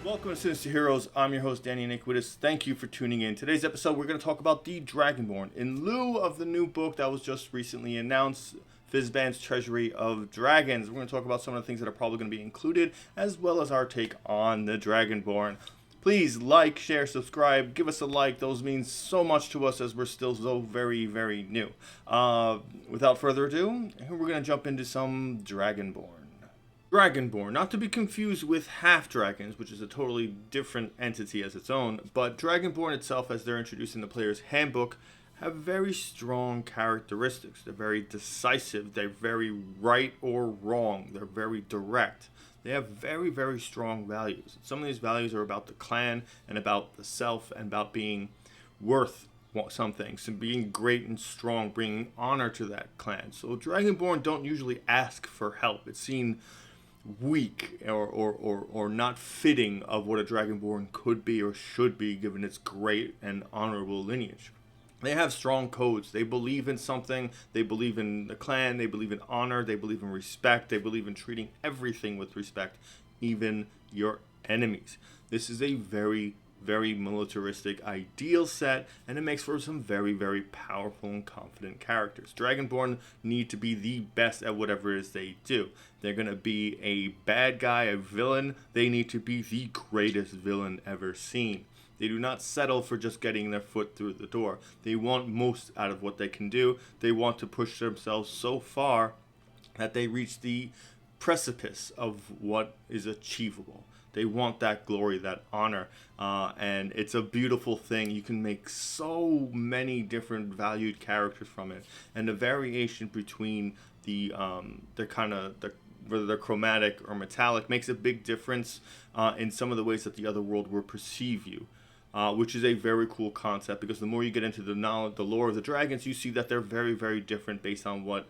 Welcome to Sinister Heroes. I'm your host, Danny Iniquitous. Thank you for tuning in. Today's episode, we're going to talk about the Dragonborn. In lieu of the new book that was just recently announced, Fizban's Treasury of Dragons, we're going to talk about some of the things that are probably going to be included, as well as our take on the Dragonborn. Please like, share, subscribe, give us a like. Those mean so much to us as we're still so very, very new. Without further ado, we're going to jump into some Dragonborn. Dragonborn, not to be confused with half-dragons, which is a totally different entity as its own, but Dragonborn itself, as they're introduced in the player's handbook, have very strong characteristics. They're very decisive, they're very right or wrong, they're very direct. They have very, very strong values. Some of these values are about the clan and about the self and about being worth some things and being great and strong, bringing honor to that clan. So Dragonborn don't usually ask for help. It's seen weak or not fitting of what a Dragonborn could be or should be given its great and honorable lineage. They have strong codes. They believe in something. They believe in the clan. They believe in honor. They believe in respect. They believe in treating everything with respect, even your enemies. This is a very, very militaristic ideal set, and it makes for some very, very powerful and confident characters. Dragonborn need to be the best at whatever it is they do. They're going to be a bad guy, a villain. They need to be the greatest villain ever seen. They do not settle for just getting their foot through the door. They want most out of what they can do. They want to push themselves so far that they reach the precipice of what is achievable. They want that glory, that honor, and it's a beautiful thing. You can make so many different valued characters from it, and the variation between whether they're chromatic or metallic makes a big difference in some of the ways that the other world will perceive you. Which is a very cool concept, because the more you get into the knowledge, the lore of the dragons, you see that they're very, very different based on what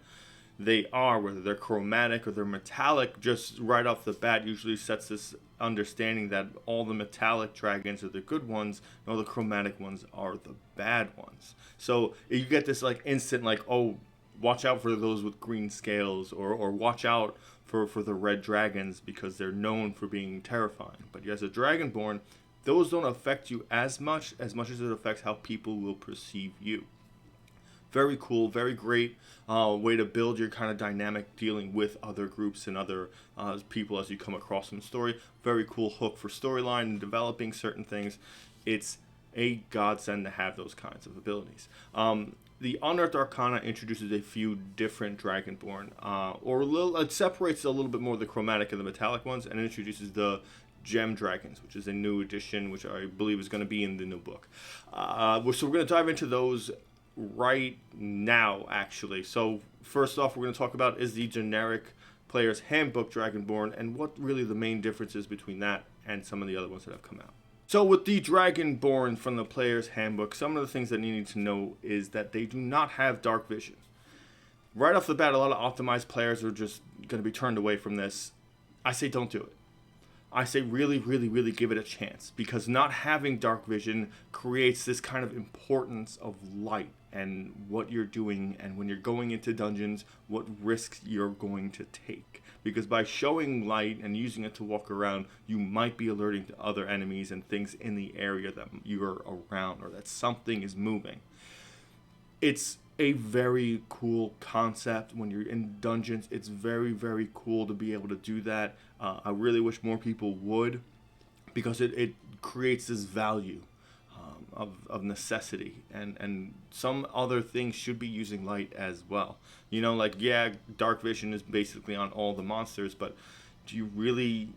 they are, whether they're chromatic or they're metallic. Just right off the bat usually sets this understanding that all the metallic dragons are the good ones and all the chromatic ones are the bad ones. So you get this like instant like, oh, watch out for those with green scales, or watch out for the red dragons because they're known for being terrifying. But as a Dragonborn, those don't affect you as much as it affects how people will perceive you. Very cool, very great way to build your kind of dynamic dealing with other groups and other people as you come across in the story. Very cool hook for storyline and developing certain things. It's a godsend to have those kinds of abilities. The Unearthed Arcana introduces a few different Dragonborn, it separates a little bit more the chromatic and the metallic ones, and introduces the Gem Dragons, which is a new addition, which I believe is going to be in the new book. So we're going to dive into those right now, actually. So first off, we're going to talk about is the generic player's handbook Dragonborn, and what really the main difference is between that and some of the other ones that have come out. So with the Dragonborn from the player's handbook, some of the things that you need to know is that they do not have Darkvision. Right off the bat, a lot of optimized players are just going to be turned away from this. I say don't do it. I say really, really, really give it a chance, because not having Darkvision creates this kind of importance of light and what you're doing, and when you're going into dungeons, what risks you're going to take. Because by showing light and using it to walk around, you might be alerting to other enemies and things in the area that you're around, or that something is moving. It's a very cool concept when you're in dungeons. It's very, very cool to be able to do that. I really wish more people would, because it creates this value of necessity, and some other things should be using light as well. You know, like, yeah, dark vision is basically on all the monsters, but do you really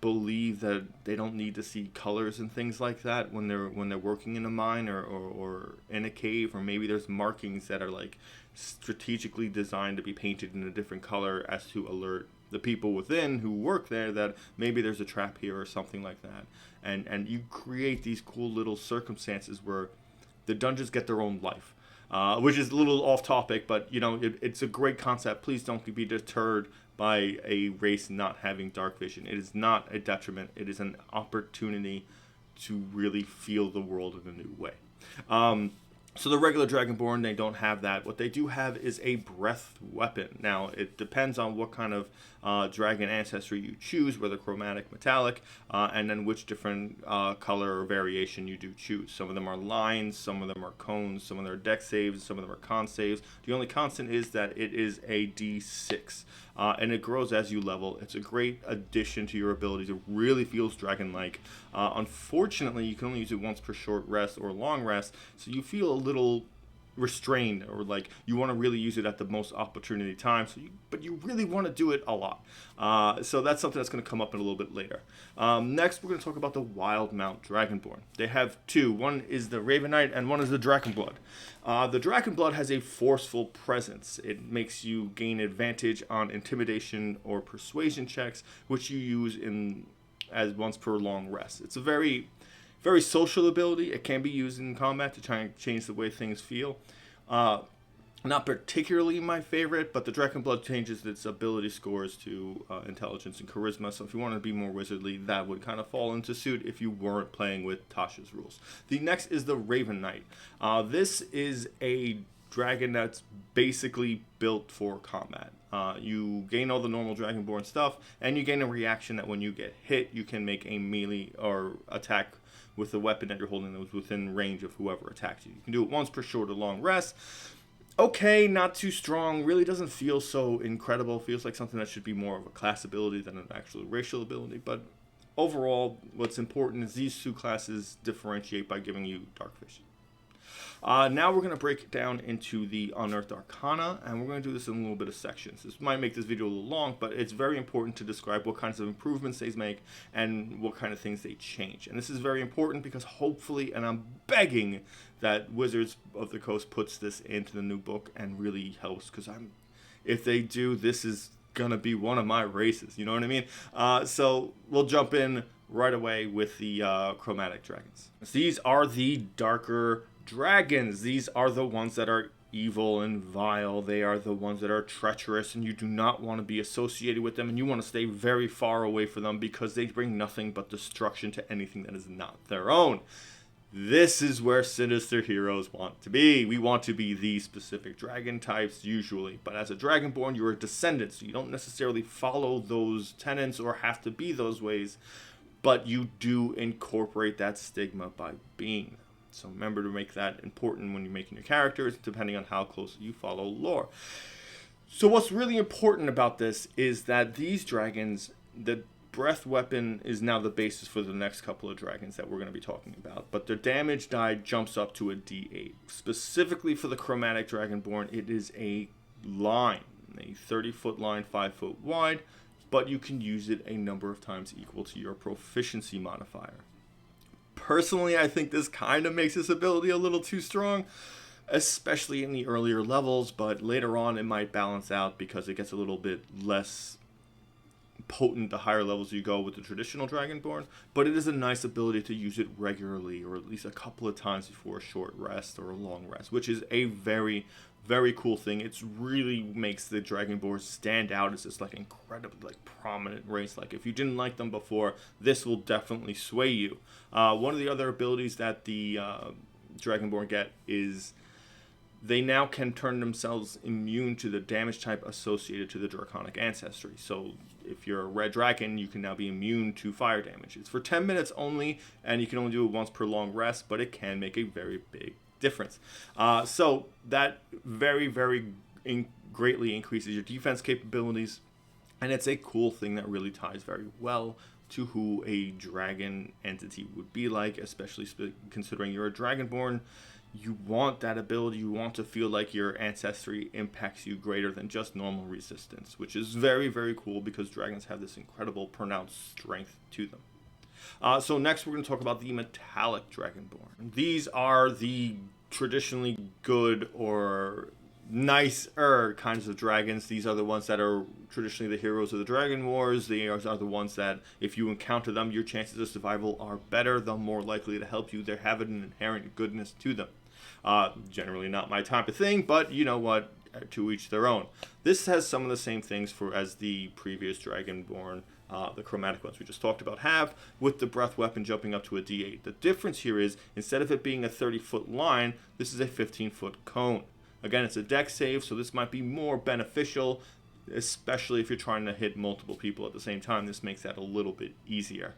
believe that they don't need to see colors and things like that when they're working in a mine or in a cave, or maybe there's markings that are like strategically designed to be painted in a different color as to alert the people within who work there that maybe there's a trap here or something like that. And you create these cool little circumstances where the dungeons get their own life, which is a little off topic, but you know, it's a great concept. Please don't be deterred by a race not having dark vision. It is not a detriment. It is an opportunity to really feel the world in a new way. So the regular Dragonborn, they don't have that. What they do have is a breath weapon. Now, it depends on what kind of dragon ancestry you choose, whether chromatic, metallic, and then which different color or variation you do choose. Some of them are lines, some of them are cones, some of them are deck saves, some of them are con saves. The only constant is that it is a D6, and it grows as you level. It's a great addition to your abilities. It really feels dragon-like. Unfortunately, you can only use it once per short rest or long rest, so you feel a little restrained, or like you want to really use it at the most opportunity time, but you really want to do it a lot. So that's something that's going to come up in a little bit later. Next, we're going to talk about the Wildmount Dragonborn. They have two. One is the Raven Knight and one is the Dragonblood. The Dragonblood has a forceful presence. It makes you gain advantage on intimidation or persuasion checks, which you use as once per long rest. It's a very social ability. It can be used in combat to try and change the way things feel. Not particularly my favorite, but the Dragonblood changes its ability scores to intelligence and charisma. So if you want to be more wizardly, that would kind of fall into suit if you weren't playing with Tasha's rules. The next is the Raven Knight. This is a dragon that's basically built for combat. You gain all the normal Dragonborn stuff, and you gain a reaction that when you get hit, you can make a melee or attack with the weapon that you're holding that was within range of whoever attacked you. You can do it once per short or long rest. Okay, not too strong. Really doesn't feel so incredible. Feels like something that should be more of a class ability than an actual racial ability. But overall, what's important is these two classes differentiate by giving you Darkvision. Now we're going to break it down into the Unearthed Arcana, and we're going to do this in a little bit of sections. This might make this video a little long, but it's very important to describe what kinds of improvements they make and what kind of things they change. And this is very important because hopefully, and I'm begging that Wizards of the Coast puts this into the new book and really helps, because if they do, this is going to be one of my races, you know what I mean? So we'll jump in right away with the Chromatic Dragons. These are the darker dragons. These are the ones that are evil and vile. They are the ones that are treacherous, and you do not want to be associated with them, and you want to stay very far away from them because they bring nothing but destruction to anything that is not their own. This is where sinister heroes want to be. We want to be these specific dragon types usually, but as a Dragonborn, you're a descendant, so you don't necessarily follow those tenets or have to be those ways, but you do incorporate that stigma by being them. So remember to make that important when you're making your characters, depending on how closely you follow lore. So what's really important about this is that these dragons, the breath weapon is now the basis for the next couple of dragons that we're going to be talking about. But their damage die jumps up to a D8. Specifically for the Chromatic Dragonborn, it is a line, a 30-foot line, 5 foot wide, but you can use it a number of times equal to your proficiency modifier. Personally, I think this kind of makes this ability a little too strong, especially in the earlier levels, but later on it might balance out because it gets a little bit less potent the higher levels you go with the traditional Dragonborn, but it is a nice ability to use it regularly, or at least a couple of times before a short rest or a long rest, which is a very, very cool thing. It really makes the Dragonborn stand out as this incredibly prominent race. If you didn't like them before, this will definitely sway you. One of the other abilities that the Dragonborn get is they now can turn themselves immune to the damage type associated to the draconic ancestry. So if you're a red dragon, you can now be immune to fire damage. It's for 10 minutes only, and you can only do it once per long rest, but it can make a very big difference. So that very, very greatly increases your defense capabilities, and it's a cool thing that really ties very well to who a dragon entity would be like, especially considering you're a Dragonborn. You want that ability. You want to feel like your ancestry impacts you greater than just normal resistance, which is very, very cool because dragons have this incredible pronounced strength to them. So next we're going to talk about the Metallic Dragonborn. These are the traditionally good or nicer kinds of dragons. These are the ones that are traditionally the heroes of the Dragon Wars. They are the ones that if you encounter them, your chances of survival are better. They're more likely to help you. They have an inherent goodness to them. Generally not my type of thing, but you know what, to each their own. This has some of the same things as the previous Dragonborn the chromatic ones we just talked about have, with the breath weapon jumping up to a D8. The difference here is, instead of it being a 30-foot line, this is a 15-foot cone. Again, it's a dex save, so this might be more beneficial, especially if you're trying to hit multiple people at the same time. This makes that a little bit easier.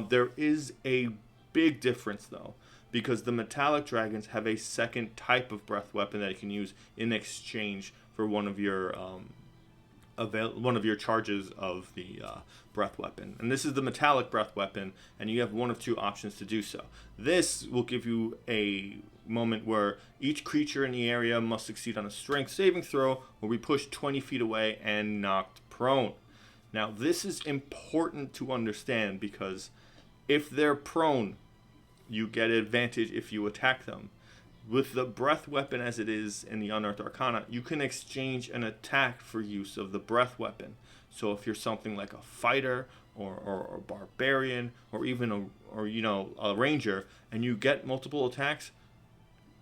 There is a big difference, though, because the metallic dragons have a second type of breath weapon that you can use in exchange for one of your charges of the breath weapon. And this is the metallic breath weapon, and you have one of two options to do so. This will give you a moment where each creature in the area must succeed on a strength saving throw or be pushed 20 feet away and knocked prone. Now, this is important to understand because if they're prone, you get advantage if you attack them. With the breath weapon as it is in the Unearthed Arcana, you can exchange an attack for use of the breath weapon. So if you're something like a fighter or a barbarian or even a ranger, and you get multiple attacks,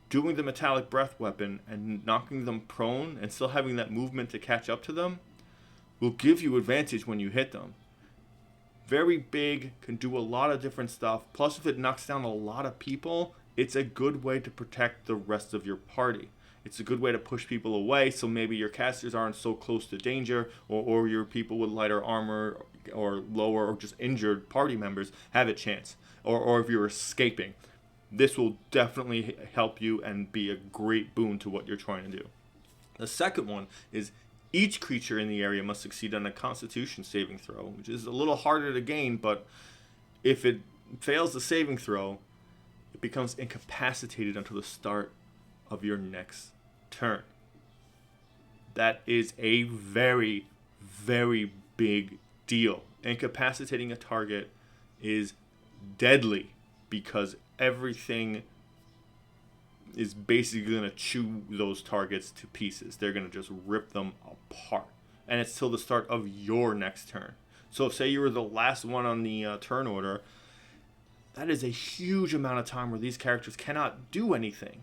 doing the metallic breath weapon and knocking them prone and still having that movement to catch up to them will give you advantage when you hit them. Very big, can do a lot of different stuff. Plus, if it knocks down a lot of people, it's a good way to protect the rest of your party. It's a good way to push people away, so maybe your casters aren't so close to danger, or your people with lighter armor or lower or just injured party members have a chance. Or if you're escaping. This will definitely help you and be a great boon to what you're trying to do. The second one is each creature in the area must succeed on a Constitution saving throw, which is a little harder to gain, but if it fails the saving throw, it becomes incapacitated until the start of your next turn. That is a very, very big deal. Incapacitating a target is deadly because everything is basically going to chew those targets to pieces. They're going to just rip them apart. And it's till the start of your next turn. So if, say, you were the last one on the turn order, that is a huge amount of time where these characters cannot do anything.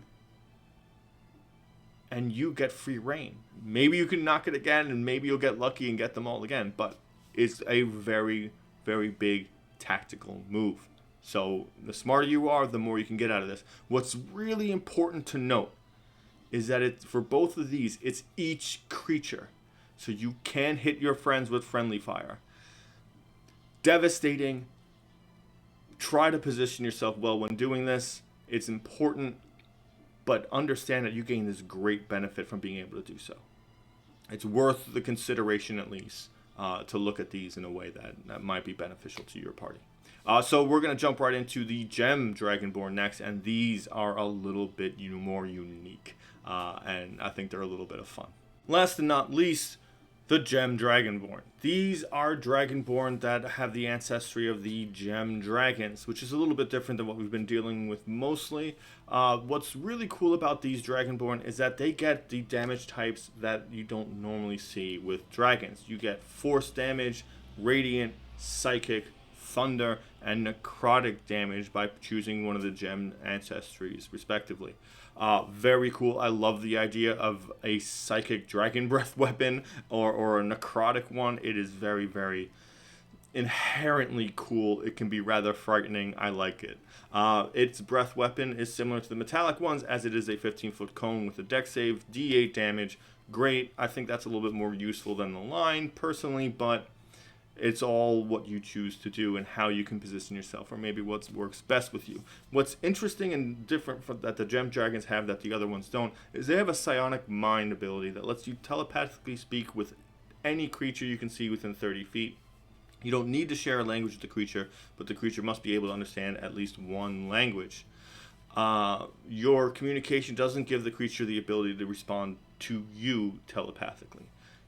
And you get free reign. Maybe you can knock it again, and maybe you'll get lucky and get them all again. But it's a very, very big tactical move. So the smarter you are, the more you can get out of this. What's really important to note is that for both of these, it's each creature. So you can hit your friends with friendly fire. Devastating. Try to position yourself well when doing this. It's important, but understand that you gain this great benefit from being able to do so. It's worth the consideration, at least, to look at these in a way that might be beneficial to your party. So we're going to jump right into the Gem Dragonborn next, and these are a little bit more unique, and I think they're a little bit of fun. Last and not least, the Gem Dragonborn. These are Dragonborn that have the ancestry of the Gem Dragons, which is a little bit different than what we've been dealing with mostly. What's really cool about these Dragonborn is that they get the damage types that you don't normally see with dragons. You get force damage, radiant, psychic, thunder, and necrotic damage by choosing one of the gem ancestries, respectively. Very cool. I love the idea of a psychic dragon breath weapon or a necrotic one. It is very, very inherently cool. It can be rather frightening. I like it. Its breath weapon is similar to the metallic ones, as it is a 15-foot cone with a dex save, D8 damage. Great. I think that's a little bit more useful than the line, personally, but it's all what you choose to do and how you can position yourself, or maybe what works best with you. What's interesting and different that the Gem Dragons have that the other ones don't is they have a psionic mind ability that lets you telepathically speak with any creature you can see within 30 feet. You don't need to share a language with the creature, but the creature must be able to understand at least one language. Your communication doesn't give the creature the ability to respond to you telepathically.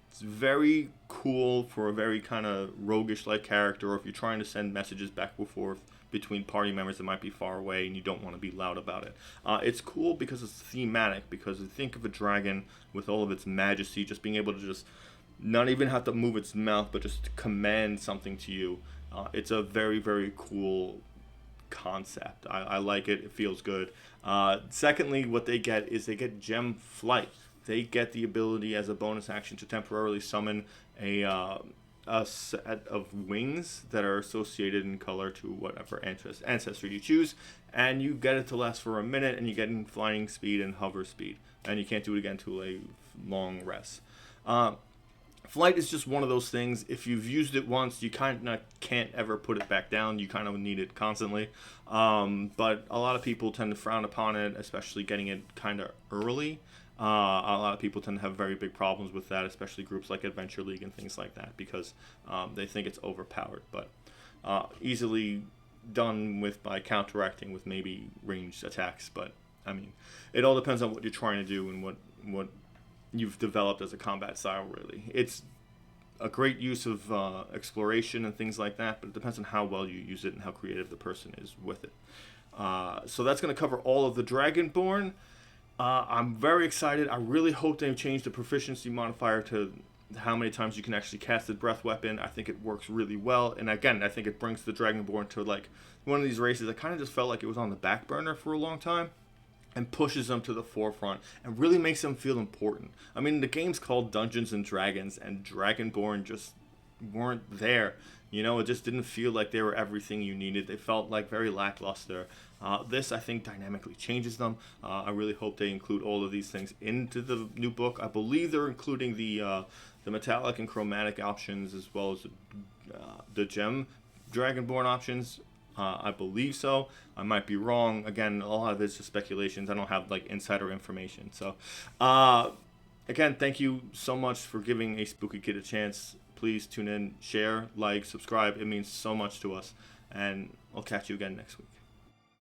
It's very cool for a very kind of roguish-like character, or if you're trying to send messages back and forth between party members that might be far away and you don't want to be loud about it. It's cool because it's thematic, because think of a dragon with all of its majesty, just being able to just not even have to move its mouth, but just command something to you. It's a very, very cool concept. I like it. It feels good. Secondly, what they get is they get Gem Flight. They get the ability as a bonus action to temporarily summon a a set of wings that are associated in color to whatever ancestor you choose, and you get it to last for a minute, and you get in flying speed and hover speed, and you can't do it again until a long rest. Flight is just one of those things. If you've used it once, you kind of can't ever put it back down. You kind of need it constantly. But a lot of people tend to frown upon it, especially getting it kind of early. A lot of people tend to have very big problems with that, especially groups like Adventure League and things like that, because they think it's overpowered. But easily done with by counteracting with maybe ranged attacks. But I mean, it all depends on what you're trying to do and what you've developed as a combat style. Really, it's a great use of exploration and things like that, but it depends on how well you use it and how creative the person is with it. So that's going to cover all of the Dragonborn. I'm very excited. I really hope they change the proficiency modifier to how many times you can actually cast the breath weapon. I think it works really well, and again, I think it brings the Dragonborn to like one of these races that kind of just felt like it was on the back burner for a long time, and pushes them to the forefront and really makes them feel important. I mean, the game's called Dungeons and Dragons, and Dragonborn just weren't there. You know, it just didn't feel like they were everything you needed. They felt like very lackluster. This, I think, dynamically changes them. I really hope they include all of these things into the new book. I believe they're including the metallic and chromatic options, as well as the gem Dragonborn options. I believe so. I might be wrong. Again, a lot of it's just speculations. I don't have like insider information. So, again, thank you so much for giving a spooky kid a chance. Please tune in, share, like, subscribe. It means so much to us. And I'll catch you again next week.